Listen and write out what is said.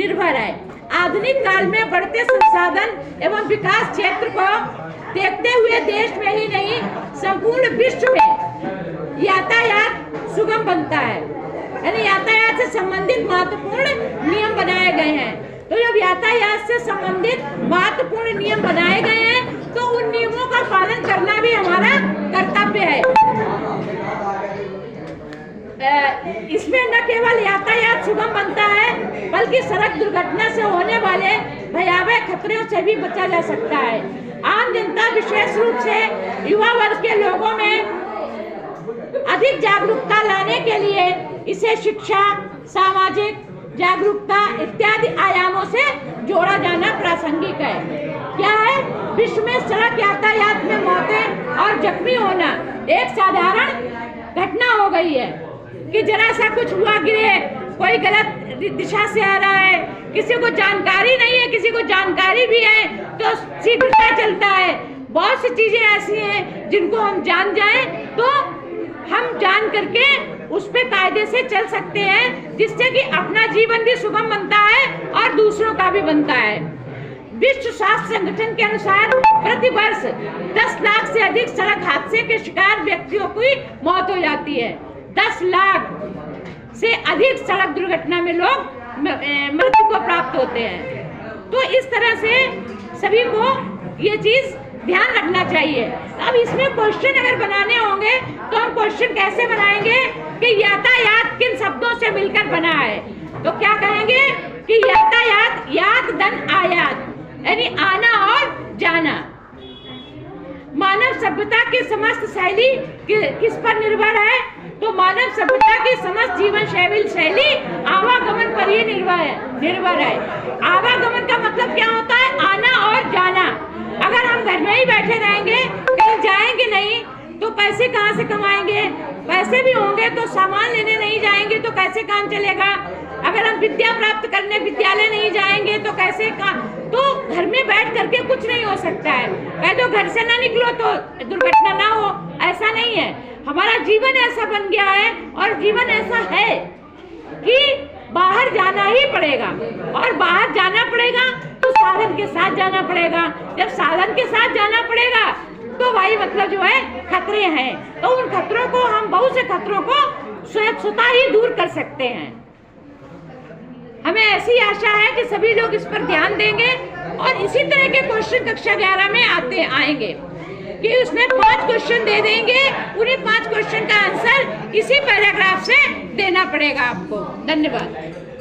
निर्भर है। आधुनिक काल में बढ़ते संसाधन एवं विकास क्षेत्र को देखते हुए देश में ही नहीं संपूर्ण विश्व में यातायात सुगम बनता है। यानी यातायात से संबंधित महत्वपूर्ण नियम बनाए गए हैं। तो जब यातायात से संबंधित महत्वपूर्ण नियम बनाए गए हैं तो उन नियमों का पालन करना भी हमारा कर्तव्य है। इसमें न केवल यातायात सुगम बनता है बल्कि सड़क दुर्घटना से होने वाले भयावह खतरों से भी बचा जा सकता है। आम जनता विशेष रूप से युवा वर्ग के लोगों में अधिक जागरूकता लाने के लिए इसे शिक्षा, सामाजिक जागरूकता इत्यादि आयामों से जोड़ा जाना प्रासंगिक है। क्या है? विश्व में सड़क यातायात में मौतें और जख्मी होना एक साधारण घटना हो गई है कि जरा सा कुछ हुआ, गिरे, कोई गलत दिशा से आ रहा है, किसी को जानकारी नहीं है, किसी को जानकारी भी है तो शीघ्रता चलता है। बहुत सी चीजें ऐसी हैं जिनको हम जान जाएं तो हम जान करके उस पे कायदे से चल सकते हैं, जिससे कि अपना जीवन भी सुगम बनता है और दूसरों का भी बनता है। विश्व स्वास्थ्य संगठन के अनुसार प्रति वर्ष 10 लाख से अधिक सड़क हादसे के शिकार व्यक्तियों की मौत हो जाती है। 10 लाख से अधिक सड़क दुर्घटना में लोग मृत्यु को प्राप्त होते हैं। तो इस तरह से सभी को ये चीज ध्यान रखना चाहिए। अब इसमें क्वेश्चन अगर बनाने होंगे तो हम क्वेश्चन कैसे बनाएंगे कि यातायात किन शब्दों से मिलकर बना है? तो क्या कहेंगे कि यातायात यात धन आयात, यानी आना और जाना। मानव सभ्यता की समस्त शैली किस पर निर्भर है? तो मानव सभ्यता की समस्त जीवन शैली आवागमन पर ही निर्भर है। आवागमन का मतलब क्या होता है? आना और जाना। अगर हम घर में ही बैठे रहेंगे, कहीं जाएंगे नहीं, तो पैसे कहाँ से कमाएंगे? पैसे भी होंगे तो सामान लेने नहीं जाएंगे तो कैसे काम चलेगा? अगर हम विद्या प्राप्त करने विद्यालय नहीं जाएंगे तो कैसे तो घर में बैठ करके कुछ नहीं हो सकता है। कह दो घर से ना निकलो तो दुर्घटना ना हो, ऐसा नहीं है। हमारा जीवन ऐसा बन गया है और जीवन ऐसा है कि बाहर जाना ही पड़ेगा, और बाहर जाना पड़ेगा तो साधन के साथ जाना पड़ेगा। जब साधन के साथ जाना पड़ेगा तो भाई मतलब जो है खतरे हैं, तो उन खतरों को हम बहुत से खतरों को स्वतः ही दूर कर सकते हैं। हमें ऐसी आशा है कि सभी लोग इस पर ध्यान देंगे और इसी तरह के क्वेश्चन कक्षा 11 में आएंगे कि उसमें 5 क्वेश्चन दे देंगे, उन्हीं 5 क्वेश्चन का आंसर इसी पैराग्राफ से देना पड़ेगा आपको। धन्यवाद।